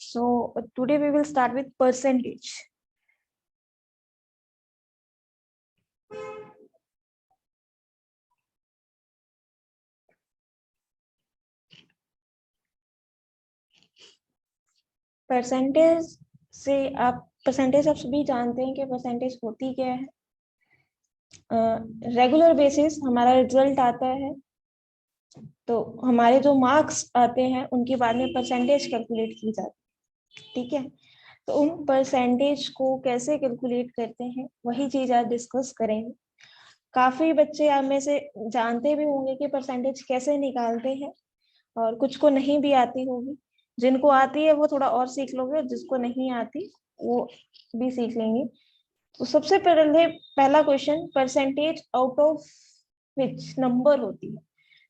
So today we will start with percentage. Percentage से आप सभी जानते हैं कि परसेंटेज होती क्या है। रेगुलर बेसिस हमारा रिजल्ट आता है, तो हमारे जो मार्क्स आते हैं उनके बाद में परसेंटेज कैलकुलेट की जाती है। ठीक है, तो उन परसेंटेज को कैसे कैलकुलेट करते हैं वही चीज आज डिस्कस करेंगे। काफी बच्चे आप में से जानते भी होंगे कि परसेंटेज कैसे निकालते हैं, और कुछ को नहीं भी आती होगी। जिनको आती है वो थोड़ा और सीख लोगे, जिसको नहीं आती वो भी सीख लेंगे। तो सबसे पहले पहला question, percentage out of which number होती है।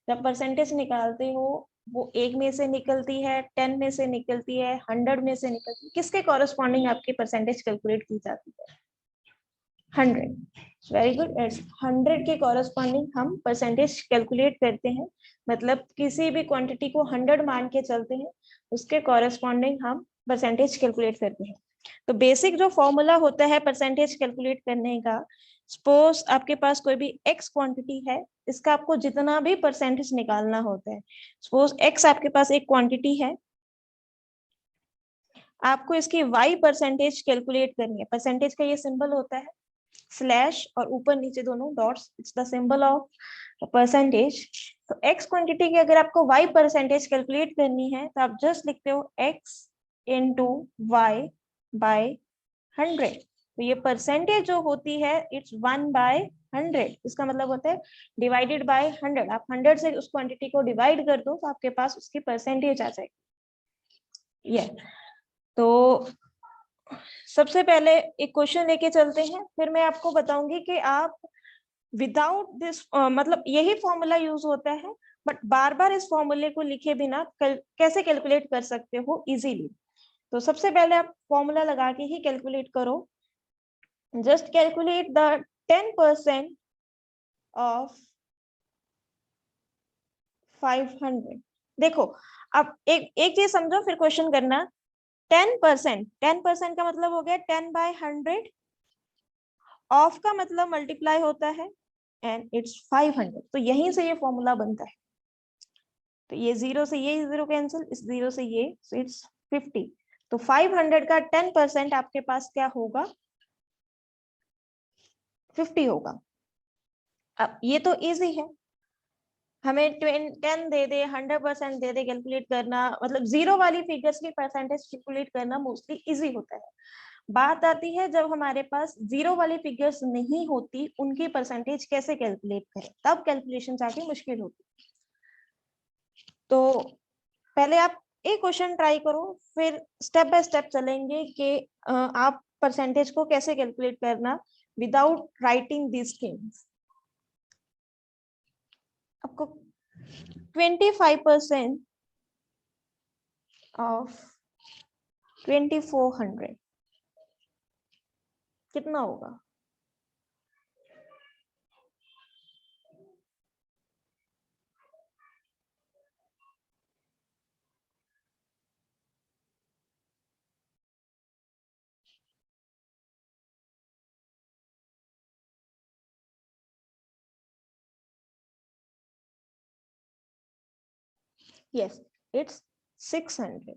जब परसेंटेज निकालते हो वो 1 में से निकलती है, 10 में से निकलती है, 100 में से निकलती है, किसके कॉरेस्पॉन्डिंग आपकी परसेंटेज कैलकुलेट की जाती है? 100। Very good. 100 के कॉरेस्पॉन्डिंग हम परसेंटेज कैलकुलेट करते हैं। मतलब किसी भी क्वांटिटी को 100 मान के चलते हैं, उसके कॉरेस्पॉन्डिंग हम परसेंटेज कैलकुलेट करते हैं। तो बेसिक जो फॉर्मूला होता है परसेंटेज कैलकुलेट करने का, सपोज आपके पास कोई भी x क्वांटिटी है, इसका आपको जितना भी परसेंटेज निकालना होता है। सपोज x आपके पास एक क्वांटिटी है, आपको इसकी y परसेंटेज कैलकुलेट करनी है। परसेंटेज का ये सिंबल होता है स्लैश और ऊपर नीचे दोनों dots, it's the symbol of percentage. तो x क्वांटिटी की अगर आपको y परसेंटेज कैलकुलेट करनी है तो आप जस्ट लिखते हो x इंटू y बाय 100। तो ये परसेंटेज जो होती है इट्स 1/100। इसका मतलब होता है डिवाइडेड बाय 100। आप 100 से उस क्वांटिटी को डिवाइड कर दो तो आपके पास उसकी परसेंटेज आ जाएगी। ये तो सबसे पहले एक क्वेश्चन लेके चलते हैं, फिर मैं आपको बताऊंगी कि आप विदाउट दिस मतलब यही फॉर्मूला यूज होता है, बट बार बार इस फॉर्मूले को लिखे बिना कैसे कैलकुलेट कर सकते हो इजीली। तो सबसे पहले आप फॉर्मूला लगा के ही कैलकुलेट करो। Just calculate the 10% of 500। देखो, अब एक चीज समझो फिर क्वेश्चन करना। 10% का मतलब हो गया 10/100, ऑफ का मतलब मल्टीप्लाई होता है एंड इट्स 500। तो यहीं से ये फॉर्मूला बनता है। तो ये 0 से ये 0 कैंसिल, इस 0 से ये, सो इट्स 50। तो 500 का 10% आपके पास क्या होगा? 50 होगा। अब ये तो इजी है, हमें 10 दे दे, 100% दे दे, कैलकुलेट करना मतलब जीरो वाली फिगर्स की परसेंटेज कैलकुलेट करना मोस्टली इजी होता है। बात आती है जब हमारे पास जीरो वाली फिगर्स नहीं होती, उनकी परसेंटेज कैसे कैलकुलेट करें, तब कैलकुलेशन जाके मुश्किल होती। तो पहले आप एक क्वेश्चन ट्राई करो, फिर स्टेप बाय स्टेप चलेंगे कि आप परसेंटेज को कैसे कैलकुलेट करना विदाउट राइटिंग दीज थिंग्स। आपको 25% ऑफ 2400 कितना होगा? Yes, it's 600।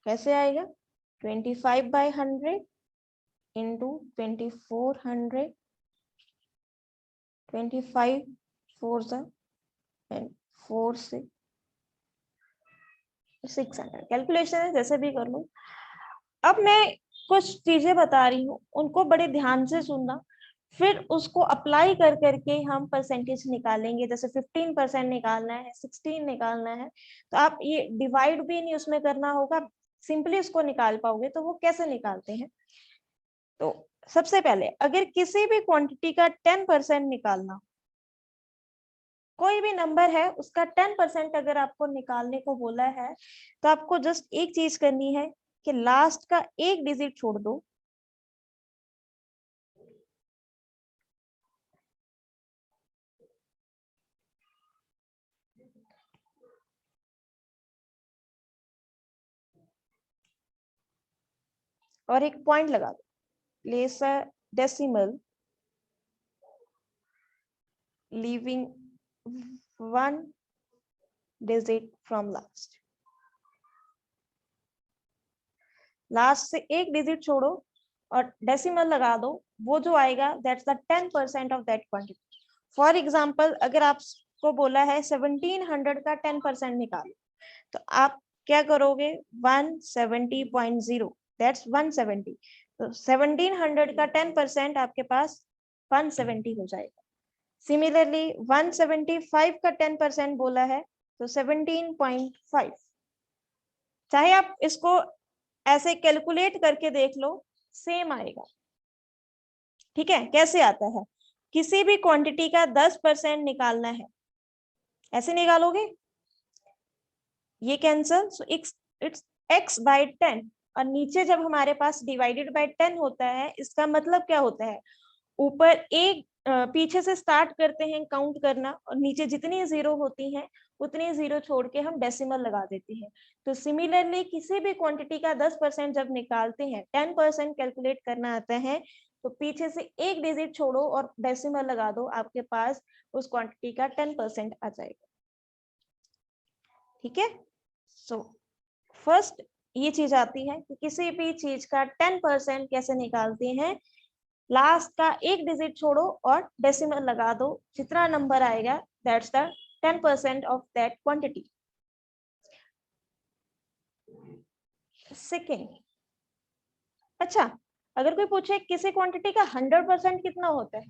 कैसे आएगा? 25/100 इंटू 2400, 25 4 एंड 4 से 600। कैलकुलेशन है, जैसे भी कर लो। अब मैं कुछ चीजें बता रही हूँ, उनको बड़े ध्यान से सुनना, फिर उसको अप्लाई कर करके हम परसेंटेज निकालेंगे। जैसे 15% निकालना है, 16 निकालना है, तो आप ये डिवाइड भी नहीं उसमें करना होगा, सिंपली उसको निकाल पाओगे। तो वो कैसे निकालते हैं? तो सबसे पहले अगर किसी भी क्वांटिटी का 10% निकालना, कोई भी नंबर है उसका 10% अगर आपको निकालने को बोला है, तो आपको जस्ट एक चीज करनी है कि लास्ट का एक डिजिट छोड़ दो। और एक पॉइंट लगा दो, place a decimal leaving 1 digit from last से एक डिजिट छोड़ो और डेसिमल लगा दो, वो जो आएगा that's the 10% of that quantity. For example अगर आपको बोला है 1700 का 10% निकालो, तो आप क्या करोगे 170.0, दैट्स 170। तो 1700 का 10% आपके पास 170 हो जाएगा। सिमिलरली 175 का 10% बोला है तो 17.5। चाहे आप इसको ऐसे कैलकुलेट करके देख लो, सेम आएगा। ठीक है, कैसे आता है, किसी भी क्वांटिटी का 10% निकालना है, ऐसे निकालोगे, ये cancel, so it's x by 10, और नीचे जब हमारे पास डिवाइडेड बाय 10 होता है, इसका मतलब क्या होता है, ऊपर एक पीछे से स्टार्ट करते हैं काउंट करना, और नीचे जितनी जीरो होती हैं उतनी जीरो छोड़ के हम डेसिमल लगा देते हैं। तो सिमिलरली किसी भी क्वांटिटी का 10% जब निकालते हैं, 10% कैलकुलेट करना आता है, तो पीछे से एक डिजिट छोड़ो और डेसिमल लगा दो, आपके पास उस क्वांटिटी का 10% आ जाएगा। ठीक है, सो फर्स्ट ये चीज आती है कि किसी भी चीज का 10% कैसे निकालते हैं, लास्ट का एक डिजिट छोड़ो और डेसिमल लगा दो, जितना नंबर आएगा that's the 10% of that quantity. Second, अच्छा अगर कोई पूछे किसी क्वांटिटी का 100% कितना होता है,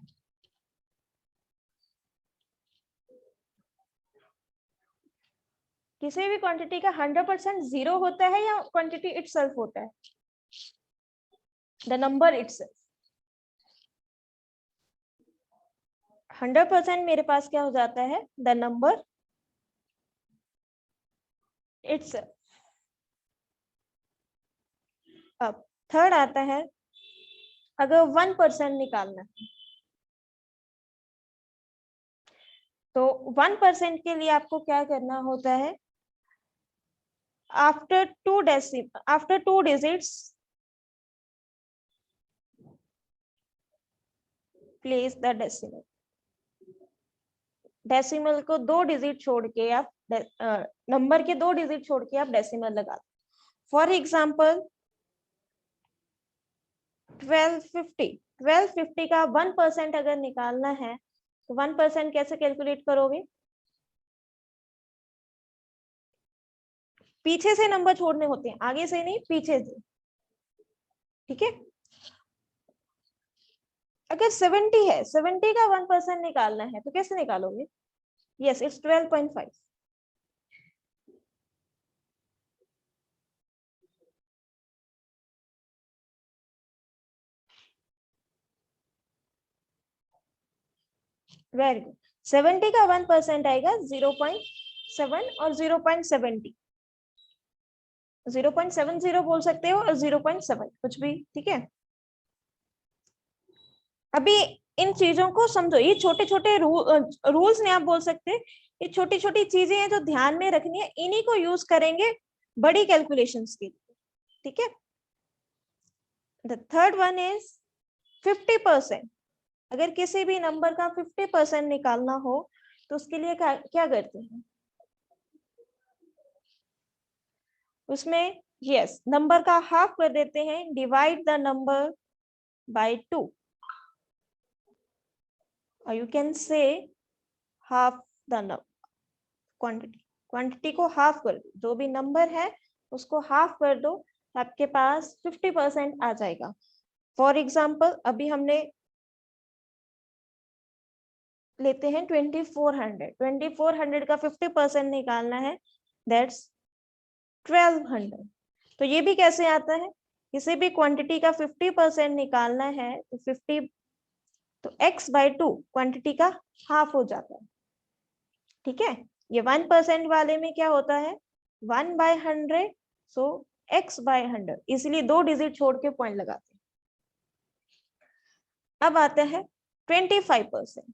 किसी भी क्वांटिटी का 100% जीरो होता है या क्वांटिटी इटसेल्फ होता है, द नंबर इटसेल्फ। 100% मेरे पास क्या हो जाता है, द नंबर इटसेल्फ। अब थर्ड आता है, अगर 1% निकालना है, तो 1% के लिए आपको क्या करना होता है, after two digits place the decimal. Decimal को 2 डिजिट छोड़ के आप नंबर के 2 डिजिट छोड़ के आप डेसिमल लगा दो। फॉर एग्जाम्पल 1250 का 1% अगर निकालना है, तो 1% कैसे कैलकुलेट करोगे, पीछे से नंबर छोड़ने होते हैं, आगे से नहीं, पीछे से। ठीक है, अगर 70 है, 70 का 1% निकालना है, तो कैसे निकालोगे, यस इट्स 12.5। Very good. 70 का 1% आएगा 0.7 और 0.70, 0.70 बोल सकते हो और 0.7 कुछ भी। ठीक है, अभी इन चीजों को समझो, ये छोटे छोटे रूल्स नहीं आप बोल सकते, ये छोटी छोटी चीजें हैं जो ध्यान में रखनी है, इन्हीं को यूज करेंगे बड़ी कैलकुलेशंस के लिए। ठीक है, द थर्ड वन इज 50%। अगर किसी भी नंबर का 50% निकालना हो, तो उसके लिए क्या करते हैं, उसमें यस नंबर का हाफ कर देते हैं, डिवाइड द नंबर बाय 2, और you can say half the quantity को हाफ कर दो, जो भी नंबर है उसको हाफ कर दो, आपके पास 50% आ जाएगा। फॉर एग्जाम्पल अभी हमने लेते हैं 2400 का 50% निकालना है, दैट्स 1200। तो ये भी कैसे आता है, किसी भी क्वांटिटी का 50% निकालना है, तो 50 तो x बाय 2 क्वांटिटी का हाफ हो जाता है। ठीक है, ये 1% वाले में क्या होता है 1/100, सो x बाय 100, इसलिए 2 डिजिट छोड़ के पॉइंट लगाते हैं। अब आता है 25%।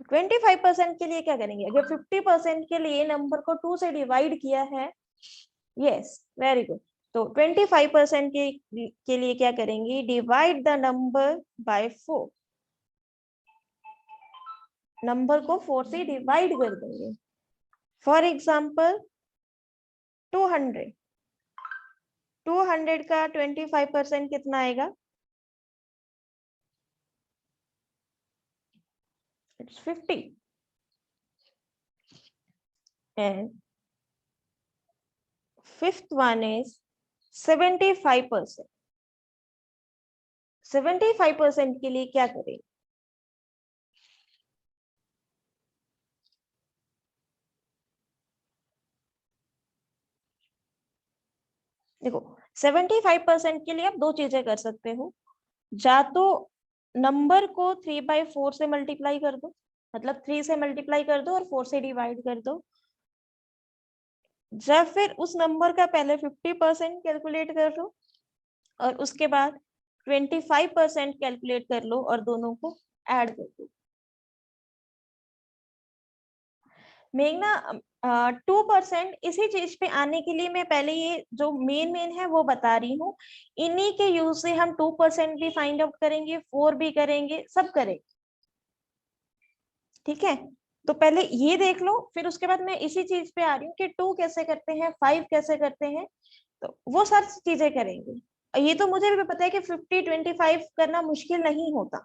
25% के लिए क्या करेंगे, अगर 50% के लिए नंबर को 2 से डिवाइड किया है, यस वेरी गुड, तो 25% के लिए क्या करेंगे, divide the number by 4, number को 4 से डिवाइड कर देंगे। फॉर एग्जाम्पल 200, 200 का 25% कितना आएगा, it's 50 and fifth one is 75%। 75% के लिए क्या करें, देखो 75% के लिए आप दो चीजें कर सकते हो, या तो नंबर को 3/4 से मल्टीप्लाई कर दो, मतलब 3 से मल्टीप्लाई कर दो और 4 से डिवाइड कर दो, या फिर उस नंबर का पहले 50% कैलकुलेट कर लो और उसके बाद 25% कैलकुलेट कर लो और दोनों को ऐड कर दो। मेघना 2% इसी चीज पे आने के लिए मैं पहले ये जो मेन है वो बता रही हूँ, इन्हीं के यूज से हम 2% भी फाइंड आउट करेंगे, 4 भी करेंगे, सब करेंगे, ठीक है। तो पहले ये देख लो, फिर उसके बाद मैं इसी चीज पे आ रही हूँ कि 2 कैसे करते हैं, 5 कैसे करते हैं, तो वो सारी चीजें करेंगे। ये तो मुझे भी पता है कि 50-25 करना मुश्किल नहीं होता,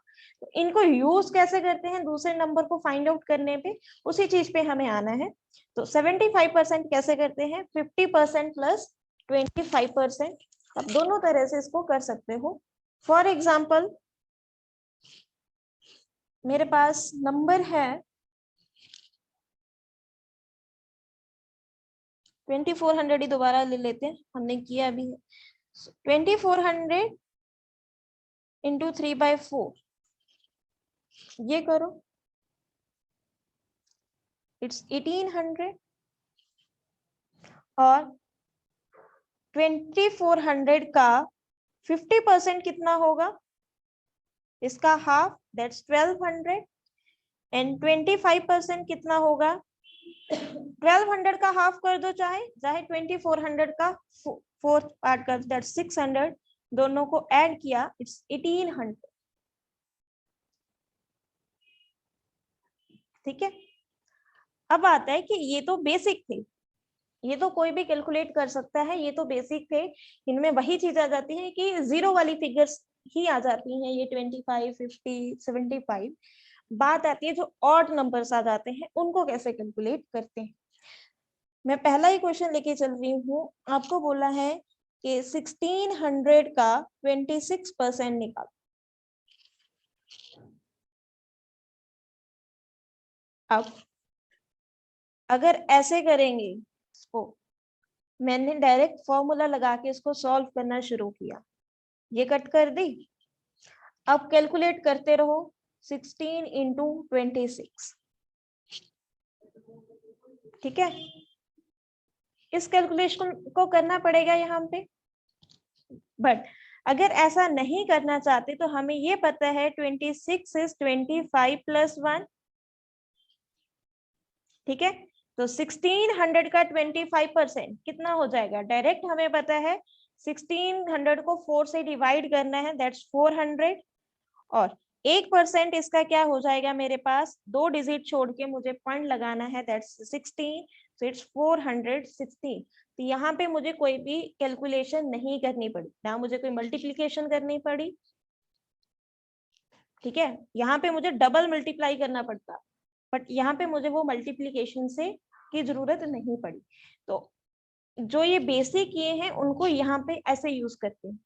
तो इनको यूज कैसे करते हैं दूसरे नंबर को फाइंड आउट करने पे, उसी चीज पे हमें आना है। तो 75% कैसे करते हैं, 50% प्लस 25%, आप दोनों तरह से इसको कर सकते हो। फॉर एग्जाम्पल मेरे पास नंबर है 2400 ही दोबारा ले लेते हैं, हमने किया अभी है। 2400 इंटू 3/4, ये करो, इट्स 1800, और 2400 का 50% कितना होगा, इसका हाफ, दैट्स 1200, एंड 25% कितना होगा, 1200 का हाफ कर दो, चाहे चाहे 2400 का फोर्थ पार्ट कर, दैट्स 600, दोनों को ऐड किया, इट्स 1800, ठीक है। अब आता है कि ये तो बेसिक थे, ये तो कोई भी कैलकुलेट कर सकता है, ये तो बेसिक थे, इनमें वही चीज आ जाती है कि जीरो वाली फिगर्स ही आ जाती हैं, ये 25, 50, 75। बात आती है जो ऑड नंबर्स आ जाते हैं, उनको कैसे कैलकुलेट करते हैं। मैं पहला ही क्वेश्चन लेके चल रही हूँ, आपको बोला है कि 1600 का 26% निकाल। अब अगर ऐसे करेंगे इसको, मैंने डायरेक्ट फॉर्मूला लगा के इसको सॉल्व करना शुरू किया, ये कट कर दी, अब कैलकुलेट करते रहो, 16 इंटू 26, ठीक है। इस कैलकुलेशन को करना पड़ेगा यहाँ पे, बट अगर ऐसा नहीं करना चाहते तो हमें ये पता है 26 इज 25 प्लस 1, ठीक है। तो 1600 का 25% कितना हो जाएगा, डायरेक्ट हमें पता है 1600 को 4 से डिवाइड करना है, दैट्स 400, और 1% इसका क्या हो जाएगा, मेरे पास 2 डिजिट छोड़ के मुझे पॉइंट लगाना है, दैट्स 16, सो इट्स 416। तो यहाँ पे मुझे कोई भी कैलकुलेशन नहीं करनी पड़ी, ना मुझे कोई मल्टीप्लीकेशन करनी पड़ी, ठीक है। यहाँ पे मुझे डबल मल्टीप्लाई करना पड़ता, बट यहाँ पे मुझे वो मल्टीप्लीकेशन से की जरूरत नहीं पड़ी। तो जो ये बेसिक ये हैं उनको यहाँ पे ऐसे यूज करते हैं।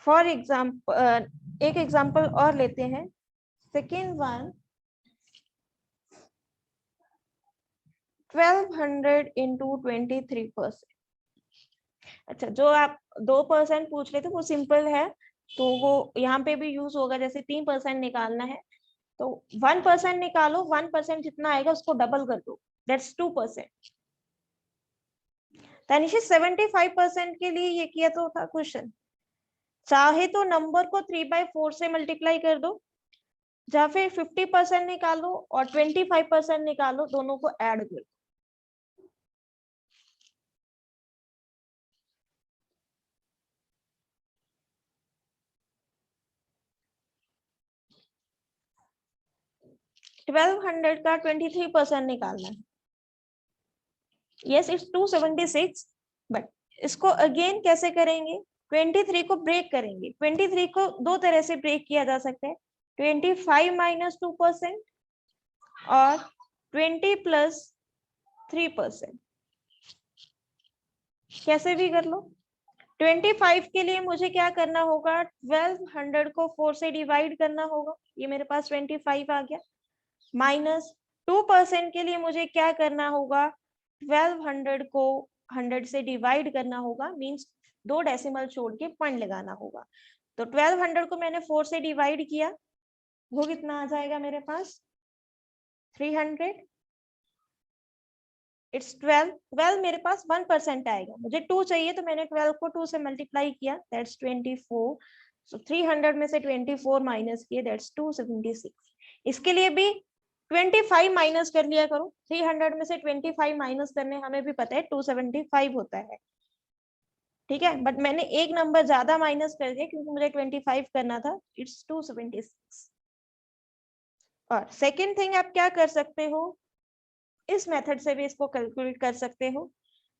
फॉर एग्जाम्पल एक एग्जाम्पल और लेते हैं, सेकेंड वन 1200 इंटू 23%। अच्छा, जो आप 2% पूछ रहे थे वो सिंपल है, तो वो यहाँ पे भी यूज होगा, जैसे 3% निकालना है तो 1% निकालो, 1% जितना आएगा उसको डबल कर दो, दैट्स 2%। तनिषा 75% के लिए ये किया तो था क्वेश्चन, चाहे तो नंबर को 3/4 से मल्टीप्लाई कर दो, या फिर 50% निकालो और 25% निकालो, दोनों को ऐड करो। $1200 का 23% निकालना है। यस, इट्स 276, बट इसको अगेन कैसे करेंगे? 23 को ब्रेक करेंगे। 23 को दो तरह से ब्रेक किया जा सकता है, 25 माइनस 2% और 20 प्लस 3%। कैसे भी कर लो। 25 के लिए मुझे क्या करना होगा? 1200 को 4 से डिवाइड करना होगा, ये मेरे पास 25 आ गया। माइनस 2% के लिए मुझे क्या करना होगा? 1200 को 100 से डिवाइड करना होगा, मींस 2 डेसिमल छोड़ के पॉइंट लगाना होगा। तो 1200 को मैंने 4 से डिवाइड किया, वो कितना आ जाएगा मेरे पास? 300। इट्स 12 मेरे पास 1% आएगा, मुझे 2 चाहिए तो मैंने 12 को 2 से मल्टीप्लाई किया, दैट्स 24। सो 300 में से 24 माइनस किए, दैट्स 276। इसके लिए भी 25 माइनस कर लिया करो। 300 में से 25 माइनस करने हमें भी पता है 275 होता है, ठीक है, बट मैंने एक नंबर ज्यादा माइनस कर दिया क्योंकि मुझे 25 करना था। इट्स 276। और सेकेंड थिंग आप क्या कर सकते हो, इस मेथड से भी इसको कैलकुलेट कर सकते हो।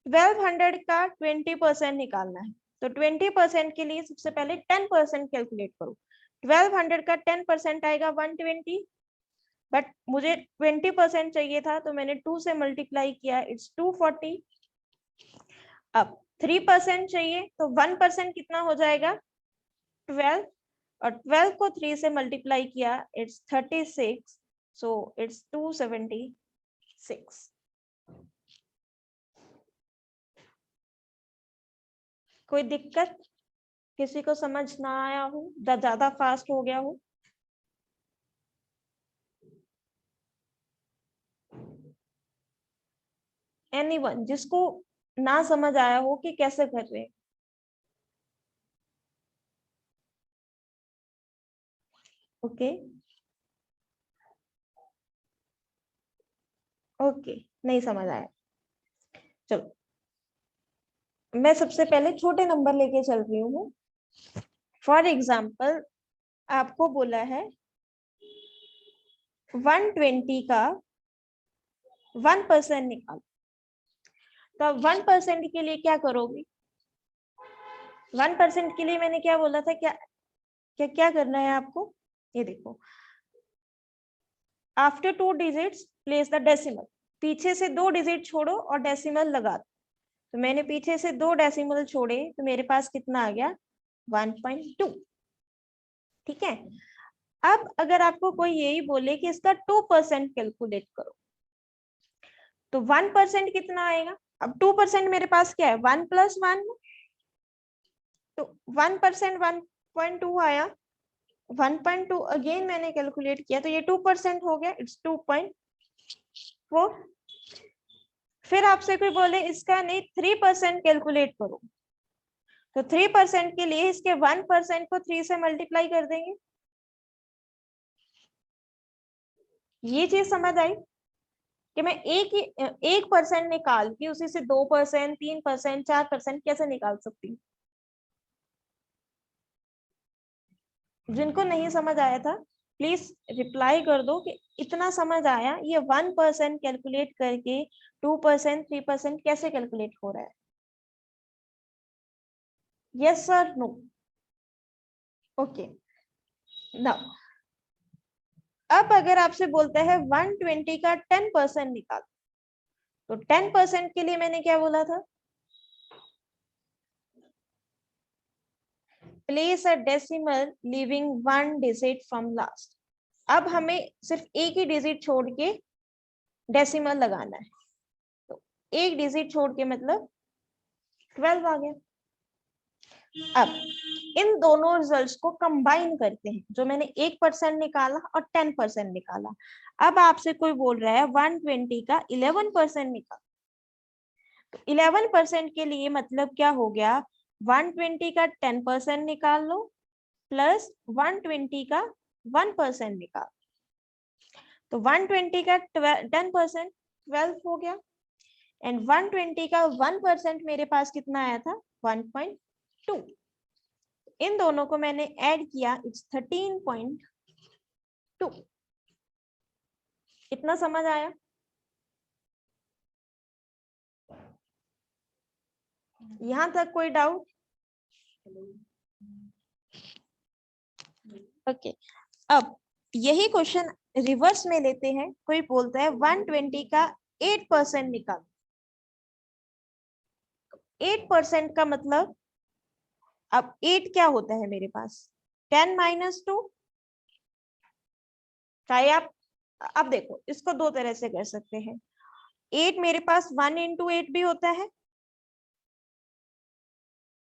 1200 का 20% निकालना है, तो 20% के लिए सबसे पहले 10% कैलकुलेट करो। 1200 का 10% आएगा 120, बट मुझे 20% चाहिए था तो मैंने 2 से मल्टीप्लाई किया, इट्स 240। अब 3% चाहिए तो 1% कितना हो जाएगा? 12, और 12 को 3 से मल्टीप्लाई किया, इट्स 36, सो इट्स 276। कोई दिक्कत? किसी को समझ ना आया हो, ज्यादा फास्ट हो गया हो? एनीवन जिसको ना समझ आया हो कि कैसे कर रहे हैं? ओके ओके, नहीं समझ आया, चलो मैं सबसे पहले छोटे नंबर लेके चल रही हूँ। फॉर एग्जाम्पल आपको बोला है 120 का 1% निकालो, तो अब 1% के लिए क्या करोगे? 1% के लिए मैंने क्या बोला था, क्या क्या क्या करना है आपको? ये देखो, after 2 digits place the decimal. पीछे से 2 डिजिट छोड़ो और डेसिमल लगा दो। तो मैंने पीछे से 2 डेसिमल छोड़े तो मेरे पास कितना आ गया? 1.2। ठीक है, अब अगर आपको कोई यही बोले कि इसका 2% कैलकुलेट करो, तो 1% कितना आएगा? अब 2% मेरे पास क्या है? 1 प्लस 1, तो 1% 1.2 आया। 1.2 अगेन मैंने कैलकुलेट किया तो ये 2% हो गया, इट्स 2.4। फिर आपसे कोई बोले इसका नहीं 3% कैलकुलेट करो, तो 3% के लिए इसके 1% को 3 से मल्टीप्लाई कर देंगे। ये चीज समझ आई कि मैं एक 1% निकाल के उसी से 2%, 3%, 4% कैसे निकाल सकती हूँ? जिनको नहीं समझ आया था प्लीज रिप्लाई कर दो कि इतना समझ आया। ये 1% कैलकुलेट करके 2%, 3% कैसे कैलकुलेट हो रहा है? Yes sir, no? Okay, now अब अगर आपसे बोलता है 120 का 10% निकाल, तो 10% के लिए मैंने क्या बोला था? Place a decimal leaving 1 digit from last. अब हमें सिर्फ एक ही डिजिट छोड़ के डेसिमल लगाना है, तो एक डिजिट छोड़ के मतलब 12 आ गया। अब इन दोनों रिजल्ट्स को कंबाइन करते हैं, जो मैंने 1% निकाला और 10% निकाला। अब आपसे कोई बोल रहा है 120 का 11% निकाल, तो 11% के लिए मतलब क्या हो गया? 120 का 10% निकाल लो प्लस 120 का 1% निकाल, तो 120 का 10% 12 हो गया, एंड 120 का 1% मेरे पास कितना आया था 1.2। इन दोनों को मैंने ऐड किया, इट्स 13.2। इतना समझ आया? यहां तक कोई डाउट? ओके, अब यही क्वेश्चन रिवर्स में लेते हैं। कोई बोलता है 120 का 8% निकाल। 8% का मतलब, अब 8 क्या होता है मेरे पास 10 - 2। चाहे आप, अब देखो इसको दो तरह से कर सकते हैं। 8 मेरे पास 1 × 8 भी होता है,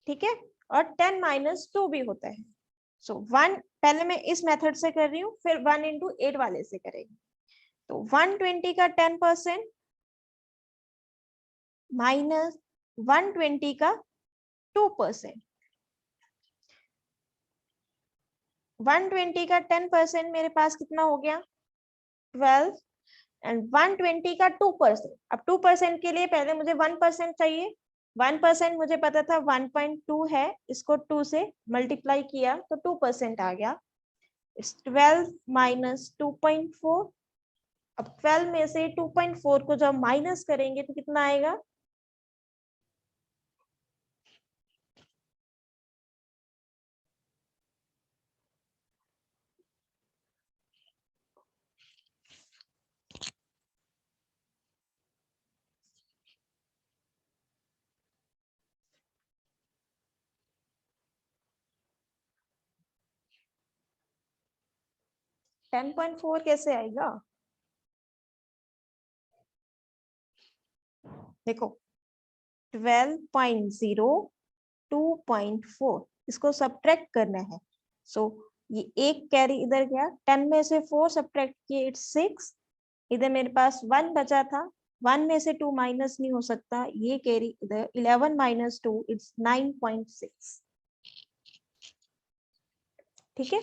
ठीक है, और 10 - 2 भी होता है। सो 1, पहले मैं इस मेथड से कर रही हूँ, फिर 1 × 8 वाले से करेंगे। तो 120 का 10% माइनस 120 का 2%। 120 का 10% मेरे पास कितना हो गया 12, एंड 120 का 2%। अब 2% के लिए पहले मुझे 1% चाहिए। 1% मुझे पता था 1.2 है, इसको 2 से मल्टीप्लाई किया तो 2% आ गया। 12 - 2.4। अब 12 में से 2.4 को जब माइनस करेंगे तो कितना आएगा 10.4 कैसे आएगा? देखो 12.0 2.4, इसको सब्ट्रैक्ट करना है। सो ये एक कैरी इधर गया, 10 में से 4 सब्ट्रैक्ट किए इट्स 6। इधर मेरे पास 1 बचा था, 1 में से 2 माइनस नहीं हो सकता, ये कैरी इधर 11 - 2 इट्स 9.6। ठीक है,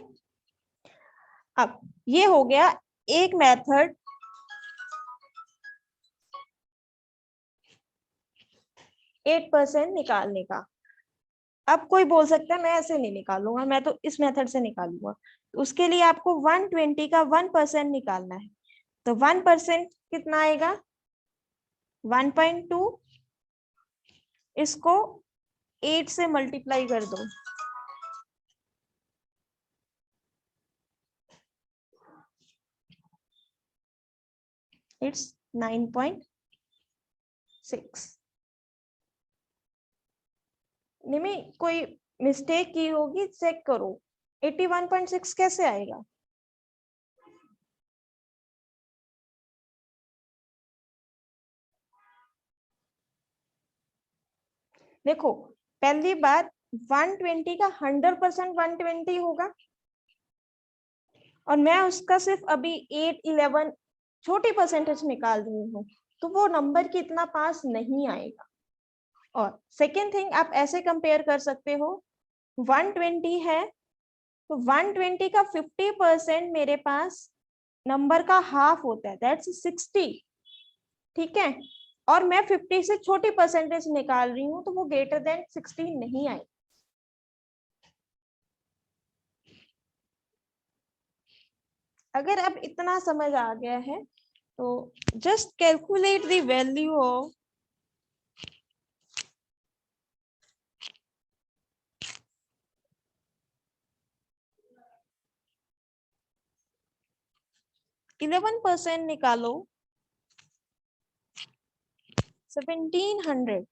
अब ये हो गया एक मेथड। एट परसेंट निकालने का। अब कोई बोल सकता है मैं ऐसे नहीं निकालूंगा, मैं तो इस मेथड से निकालूंगा। तो उसके लिए आपको 120 का 1% निकालना है। तो 1% कितना आएगा 1.2। इसको 8 से मल्टीप्लाई कर दो, इट्स 9.6। निमी कोई मिस्टेक की होगी, चेक करो 81.6 कैसे आएगा। देखो पहली बात 120 का 100% 120 होगा, और मैं उसका सिर्फ अभी 8 11 छोटी परसेंटेज निकाल रही हूँ, तो वो नंबर की इतना पास नहीं आएगा। और सेकेंड थिंग, आप ऐसे कंपेयर कर सकते हो 120 है तो 120 का 50% मेरे पास नंबर का हाफ होता है, दैट्स 60। ठीक है, और मैं 50 से छोटी परसेंटेज निकाल रही हूँ, तो वो ग्रेटर देन 60 नहीं आई। अगर अब इतना समझ आ गया है तो just calculate the value of 11% निकालो 1700।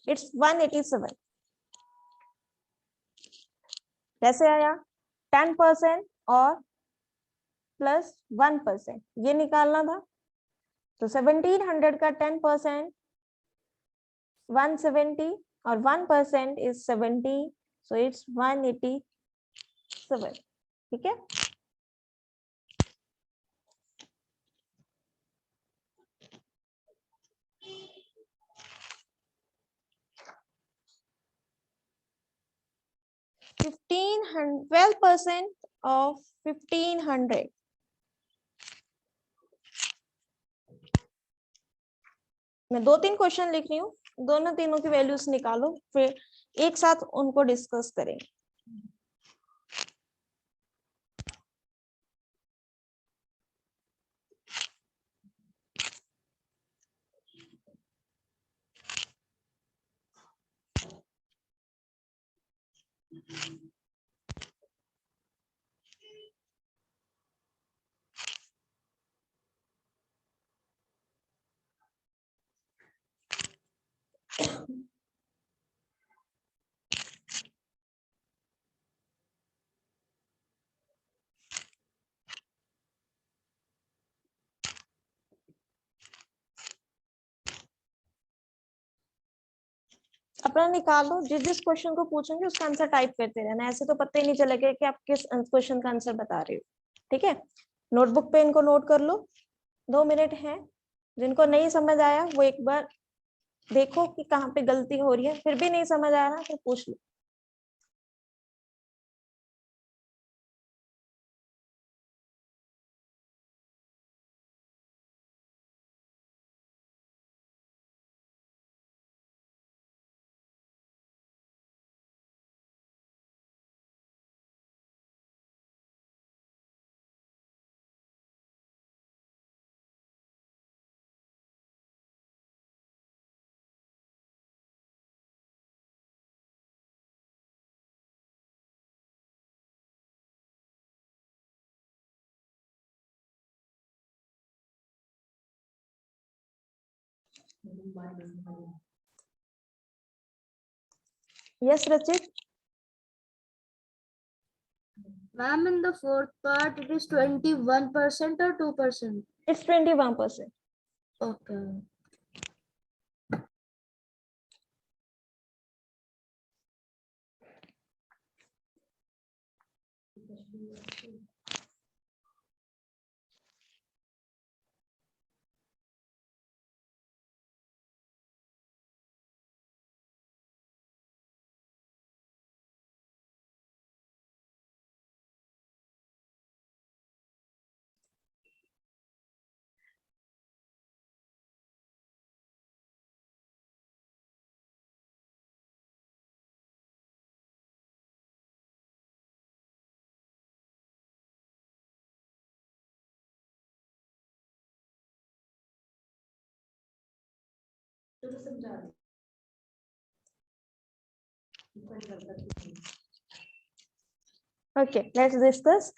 इट्स 187। कैसे आया? 10% और प्लस 1%, ये निकालना था। तो 1700 का 10% 170 और 1% इज 70, सो इट्स 187। ठीक है, फिफ्टीन 12% ऑफ 1500। मैं 2-3 क्वेश्चन लिख रही हूँ, दोनों तीनों की वैल्यूज निकालो, फिर एक साथ उनको डिस्कस करेंगे। अपना निकालो, जिस क्वेश्चन को पूछेंगे उसका आंसर टाइप करते रहना, ऐसे तो पता ही नहीं चलेगा कि आप किस क्वेश्चन का आंसर बता रहे हो। ठीक है, नोटबुक पे इनको नोट कर लो, 2 मिनट है। जिनको नहीं समझ आया वो एक बार देखो कि कहाँ पे गलती हो रही है, फिर भी नहीं समझ आ रहा तो पूछ लो। यस रचित। Ma'am, in the fourth part, it is 21% or 2%? It's 21%. Okay. Okay, let's discuss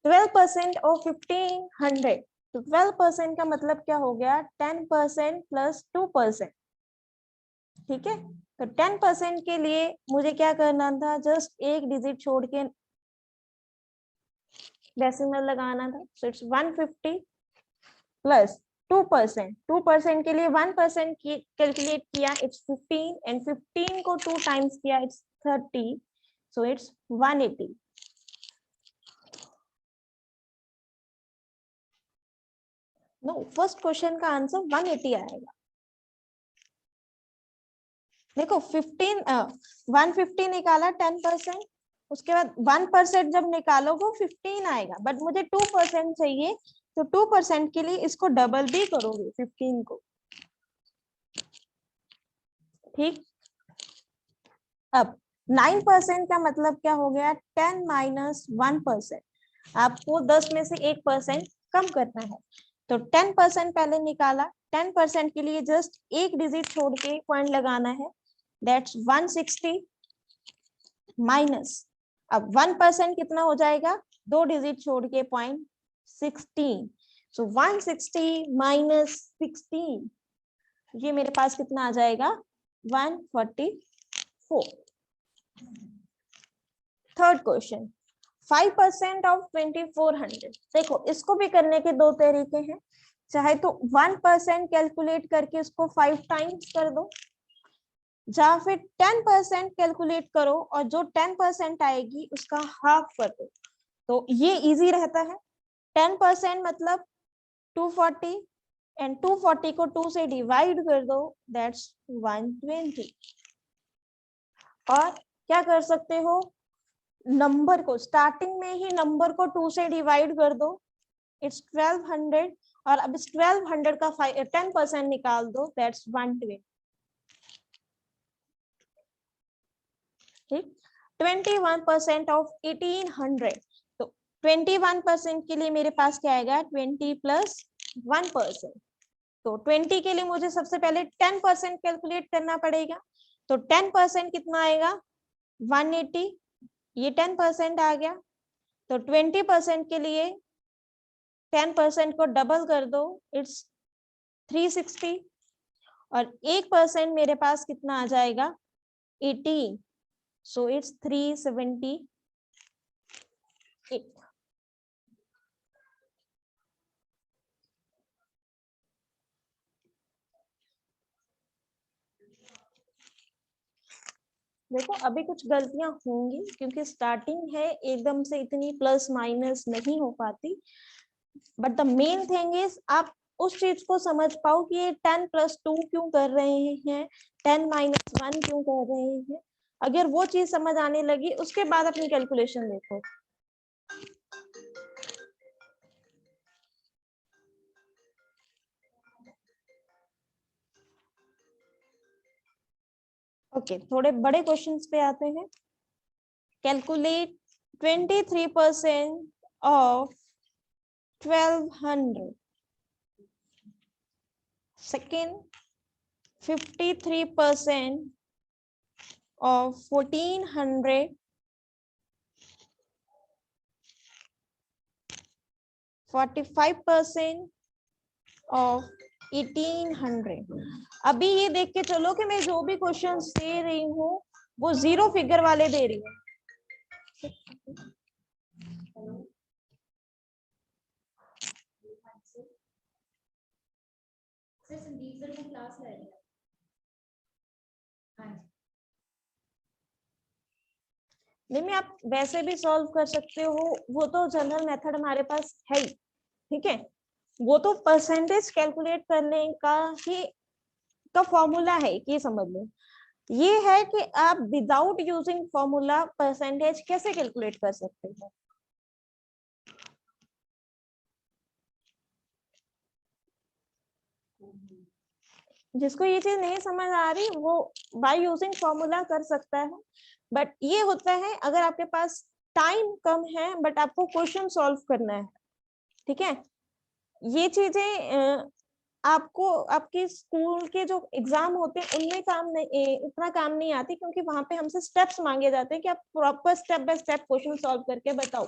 12% of 1500। तो 12% का मतलब क्या हो गया? 10% प्लस 2%। ठीक है, तो 10% के लिए मुझे क्या करना था? जस्ट एक डिजिट छोड़ के डेसिमल लगाना था। So it's 150 plus 2%। 2% के लिए 1% की कैलकुलेट किया, इट्स 15, एंड 15 को 2 टाइम्स किया, it's 30, so it's 180। No, first question का आंसर 180 आएगा। देखो 150 निकाला 10%, उसके बाद 1% जब निकालोगे 15 आएगा, बट मुझे 2% चाहिए, तो 2% के लिए इसको डबल भी करोगे 15 को। ठीक, अब 9% का मतलब क्या हो गया? 10 माइनस 1%। आपको 10 में से 1% कम करना है, तो 10% पहले निकाला, 10% के लिए जस्ट एक डिजिट छोड़ के पॉइंट लगाना है, दैट्स 160 माइनस, अब 1% कितना हो जाएगा? 2 डिजिट छोड़ के पॉइंट 16, सो 160 माइनस 16, ये मेरे पास कितना आ जाएगा? 144। Third question, 5% of 2400। देखो इसको भी करने के दो तरीके हैं, चाहे तो 1% कैलकुलेट करके उसको 5 टाइम्स कर दो, या फिर 10% कैलकुलेट करो और जो 10% आएगी उसका हाफ कर दो। तो ये इजी रहता है। 10% मतलब 240 एंड 240 को 2 से डिवाइड कर दो, दैट्स 120। और क्या कर सकते हो, नंबर को स्टार्टिंग में ही नंबर को 2 से डिवाइड कर दो, इट्स 1200, और अब इस 1200 का 10% निकाल दो, दैट्स 120। ठीक, 21% ऑफ 1800। तो 21% के लिए मेरे पास क्या आएगा, 20 प्लस 1%। तो 20 के लिए मुझे सबसे पहले 10% कैलकुलेट करना पड़ेगा। तो 10% कितना आएगा, 180। ये 10% आ गया। तो 20% के लिए 10% को डबल कर दो, इट्स 360। और 1% मेरे पास कितना आ जाएगा, 18। So it's 378। देखो अभी कुछ गलतियां होंगी क्योंकि स्टार्टिंग है, एकदम से इतनी प्लस माइनस नहीं हो पाती, but the main thing is आप उस चीज को समझ पाओ कि ये 10 + 2 क्यों कर रहे हैं, 10 - 1 क्यों कर रहे हैं। अगर वो चीज समझ आने लगी उसके बाद अपनी कैलकुलेशन देखो। ओके, थोड़े बड़े क्वेश्चंस पे आते हैं। Calculate 23% of 1200। Second, 53% of 1400, 45% of 1800। अभी ये देख के चलो कि मैं जो भी क्वेश्चन दे रही हूँ वो 0 फिगर वाले दे रही हूँ। नहीं, आप वैसे भी सॉल्व कर सकते हो, वो तो जनरल मेथड हमारे पास है ही। ठीक है, वो तो परसेंटेज कैलकुलेट करने का ही का फॉर्मूला है, ये समझ लो। ये है कि आप विदाउट यूजिंग फॉर्मूला परसेंटेज कैसे कैलकुलेट कर सकते हो। जिसको ये चीज नहीं समझ आ रही वो बाय यूजिंग फॉर्मूला कर सकता है, बट ये होता है अगर आपके पास टाइम कम है बट आपको क्वेश्चन सॉल्व करना है। ठीक है, ये चीजें आपको आपके स्कूल के जो एग्जाम होते हैं उनमें इतना काम नहीं आती, क्योंकि वहां पे हमसे स्टेप्स मांगे जाते हैं कि आप proper step by step question solve करके बताओ।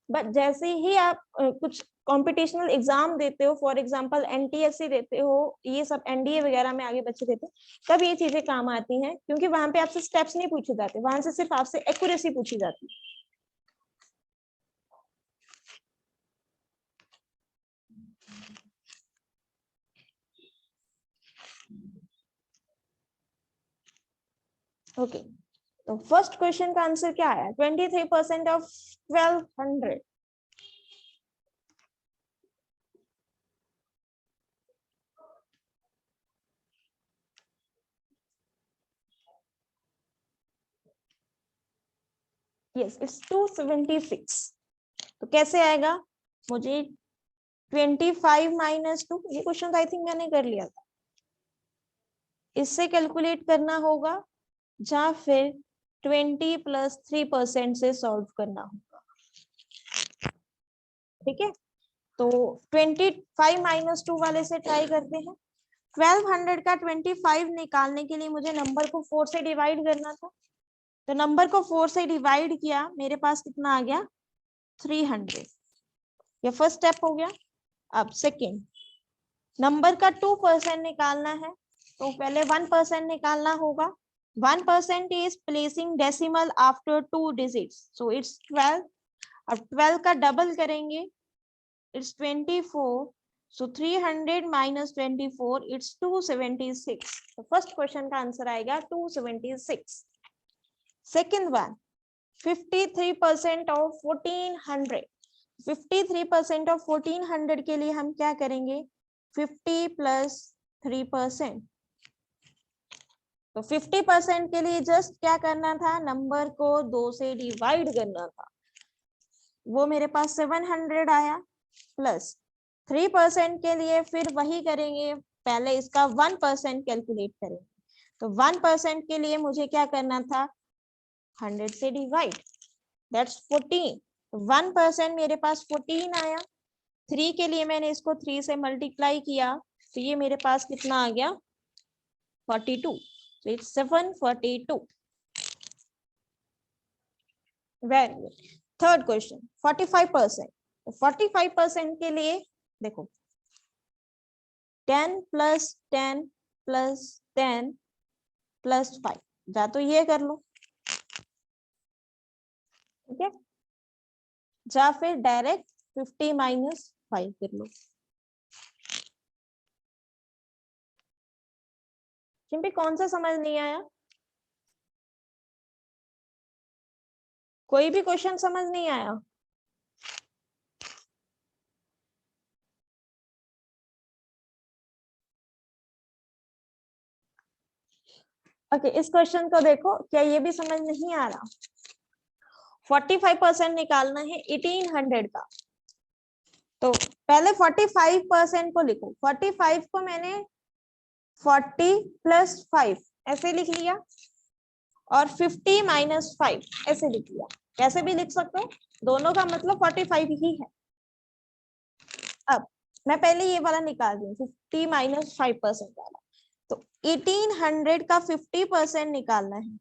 बट जैसे ही आप कुछ कॉम्पिटिशनल एग्जाम देते हो, फॉर एग्जांपल एनटीएससी देते हो, ये सब एनडीए वगैरह में आगे बच्चे देते हैं, तब ये चीजें काम आती हैं, क्योंकि वहां पे आपसे स्टेप्स नहीं पूछे जाते, वहां से सिर्फ आपसे एक्यूरेसी पूछी जाती है। ओके, तो फर्स्ट क्वेश्चन का आंसर क्या आया, 23% ऑफ 1200। Yes, it's 276। तो कैसे आएगा, मुझे 25 - 2, ये क्वेश्चन आई थिंक मैंने कर लिया था, इससे कैलकुलेट करना होगा, या फिर 20 + 3% से सॉल्व करना होगा। ठीक है, तो 25 - 2 वाले से ट्राई करते हैं। 1200 का 25 निकालने के लिए मुझे नंबर को 4 से डिवाइड करना था, तो नंबर को 4 से डिवाइड किया, मेरे पास कितना आ गया, 300। ये फर्स्ट स्टेप हो गया। अब सेकेंड, नंबर का 2% निकालना है, तो पहले 1% निकालना होगा, 1% is placing decimal after 2 digits, so it's 12. अब 12 का डबल करेंगे, it's 24. So 300 minus 24, it's 276. तो फर्स्ट क्वेश्चन का आंसर आएगा 276. Second one, 53% of 1400. 53% ऑफ 1400 के लिए हम क्या करेंगे, 50 प्लस 3%. तो 50% के लिए जस्ट क्या करना था, नंबर को 2 से डिवाइड करना था. वो मेरे पास 700 आया. प्लस 3% के लिए फिर वही करेंगे, पहले इसका 1% कैलकुलेट करेंगे. तो 1% के लिए मुझे क्या करना था, 100 से डिवाइड, दैट्स 14. 1% मेरे पास 14 आया. 3 के लिए मैंने इसको 3 से मल्टीप्लाई किया, तो ये मेरे पास कितना आ गया, 42. So it's 742. Very good. Third question, 45%. 45% के लिए देखो, 10 प्लस 10 प्लस 10 प्लस 5, या तो ये कर लो, ठीक है, या फिर डायरेक्ट 50 माइनस 5 कर लो. सिंपली कौन सा समझ नहीं आया, कोई भी क्वेश्चन समझ नहीं आया? ओके, इस क्वेश्चन को देखो, क्या ये भी समझ नहीं आ रहा? 45% निकालना है 1800 का. तो पहले 45% को लिखो. 45 को मैंने 40 प्लस 5 ऐसे लिख लिया, और 50 माइनस 5 ऐसे लिख लिया. कैसे भी लिख सकते हो, दोनों का मतलब 45 ही है. अब मैं पहले ये वाला निकाल दूं, 50 माइनस 5% वाला. तो 1800 का 50% निकालना है.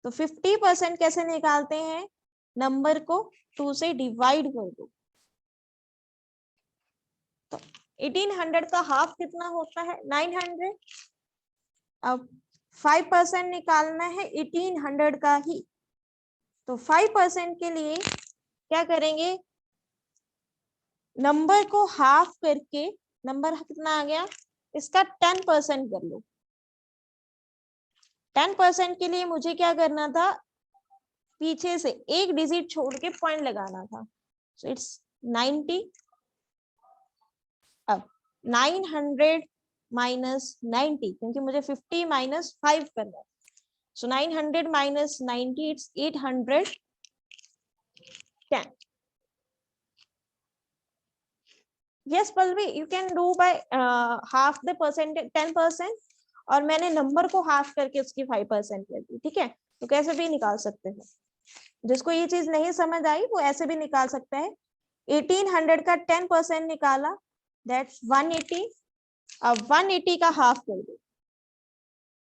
तो 50% कैसे निकालते हैं, नंबर को 2 से डिवाइड कर दो. तो 1800 का हाफ कितना होता है, 900. अब 5% निकालना है 1800 का ही. तो 5% के लिए क्या करेंगे, नंबर को हाफ करके, नंबर कितना आ गया, इसका 10% कर लो. 10% के लिए मुझे क्या करना था, पीछे से एक डिजिट छोड़ के पॉइंट लगाना था. So it's 90. अब 900 माइनस 90, क्योंकि मुझे 50 माइनस 5 करना है. सो 900 minus 90, it's 810. Yes, Palvi, you can do by half the percentage, 10%, और मैंने नंबर को हाफ करके उसकी 5% कर दी. ठीक है, तो कैसे भी निकाल सकते हैं. जिसको ये चीज नहीं समझ आई वो ऐसे भी निकाल सकता है. 1800 का 10% निकाला, दैट्स 180. अब 180 का हाफ कर दो,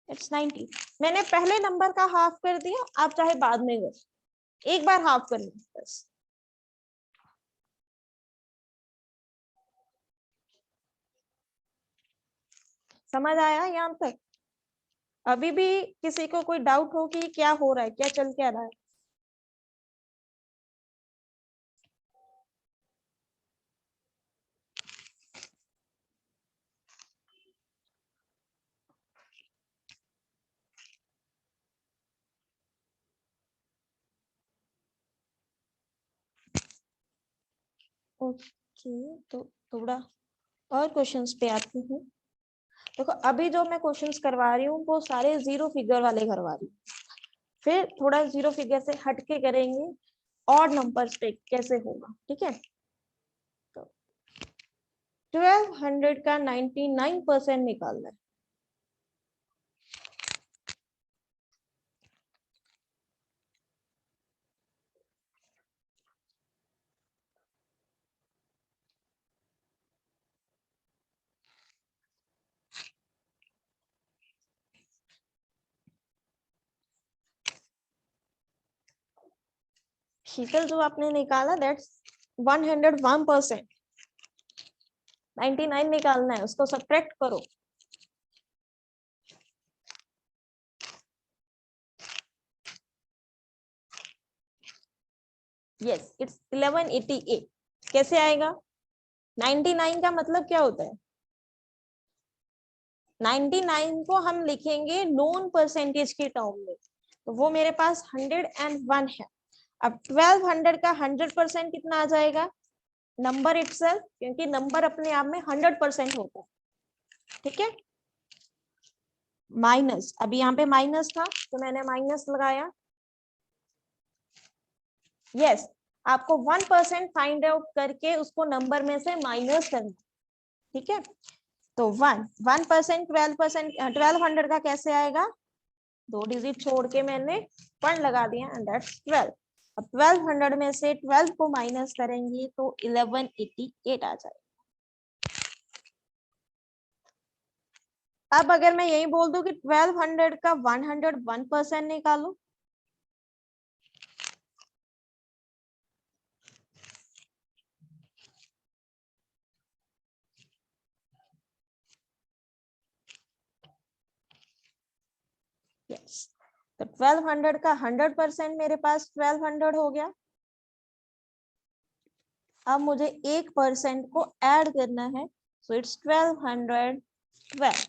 इट्स 90. मैंने पहले नंबर का हाफ कर दिया, आप चाहे बाद में कर, एक बार हाफ कर लो बस. समझ आया यहाँ तक? अभी भी किसी को कोई डाउट हो कि क्या हो रहा है, क्या चल क्या रहा है? ओके, तो थोड़ा और क्वेश्चंस पे आती हूँ. देखो, अभी जो मैं क्वेश्चंस करवा रही हूँ वो सारे 0 फिगर वाले करवा रही हूँ. फिर थोड़ा 0 फिगर से हटके करेंगे, ऑड नंबर्स पे कैसे होगा. ठीक है, तो 1200 का 99% निकालना है. शीतल, जो आपने निकाला दैट्स 101%. 99 निकालना है, उसको सब्ट्रैक्ट करो. Yes it's 1188। कैसे आएगा? 99 का मतलब क्या होता है? 99 को हम लिखेंगे नॉन परसेंटेज के टर्म में, तो वो मेरे पास 101 है। अब 1200 का 100% कितना आ जाएगा? नंबर इटसेल्फ, क्योंकि नंबर अपने आप में 100% होता है। ठीक है, माइनस, अभी यहाँ पे माइनस था तो मैंने माइनस लगाया। यस आपको 1% फाइंड आउट करके उसको नंबर में से माइनस करना। ठीक है, तो 1% 1200 का कैसे आएगा? 2 डिजिट छोड़ के मैंने 1 लगा दिया एंड दैट्स 12। अब 1200 में से 12 को माइनस करेंगे तो 1188 आ जाएगा। अब अगर मैं यही बोल दूं कि 1200 का 101% निकालो, यस तो 1200 का 100% मेरे पास 1200 हो गया। अब मुझे 1% को ऐड करना है, so it's 1212।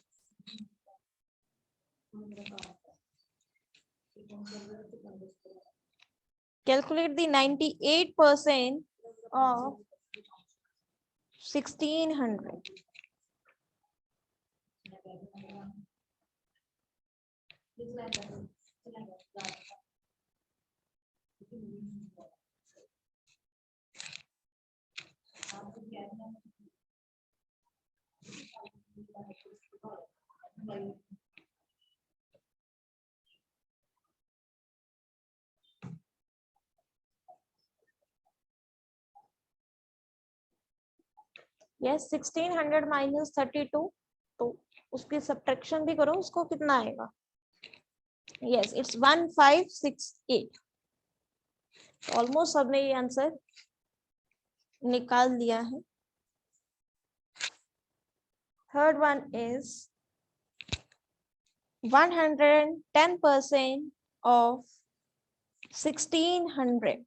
Calculate the 98% of 1600. Yes 1600 minus 32, तो उसकी सब्ट्रैक्शन भी करो, उसको कितना आएगा? Yes it's 1568। ऑलमोस्ट सबने ये आंसर निकाल दिया है। Third one is 110% of 1600.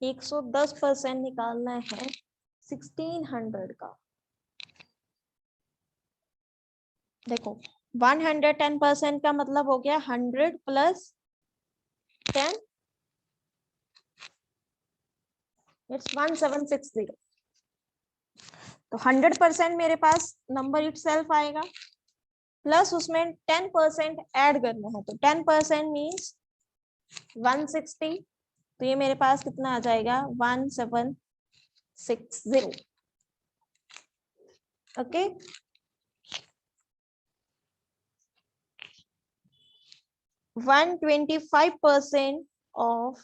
एक 110% निकालना है 1600 का। देखो 110% का मतलब हो गया 100 प्लस 10, इट्स 1760। तो 100% मेरे पास नंबर इटसेल्फ आएगा, प्लस उसमें 10% ऐड करना है, तो 10% मीन्स 160। तो ये मेरे पास कितना आ जाएगा? 1760। Okay, 125% of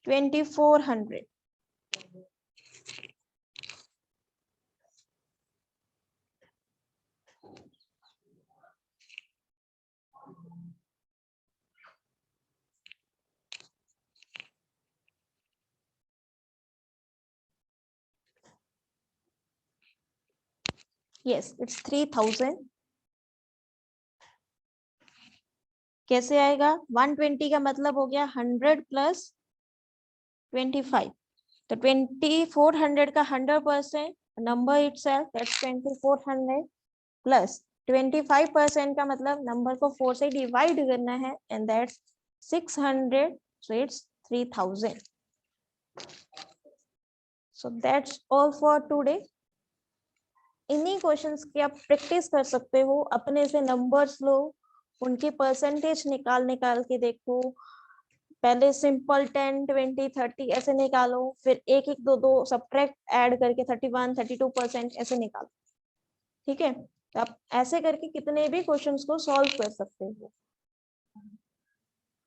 2400. Yes, it's 3000. कैसे आएगा? 120 का मतलब हो गया 100 प्लस 25, तो 2400 का 100% नंबर इटसेल्फ दैट्स 2400 प्लस 25% का मतलब नंबर को 4 से डिवाइड करना है and that's 600, so it's 3000. So that's all for today. इन्हीं क्वेश्चंस की आप प्रैक्टिस कर सकते हो, अपने से नंबर्स लो, उनके परसेंटेज निकाल के देखो। पहले सिंपल 10, 20, 30 ऐसे निकालो, फिर एक एक दो सब्ट्रैक्ट ऐड करके 31, 32% ऐसे निकालो। ठीक है, तो आप ऐसे करके कितने भी क्वेश्चंस को सॉल्व कर सकते हो।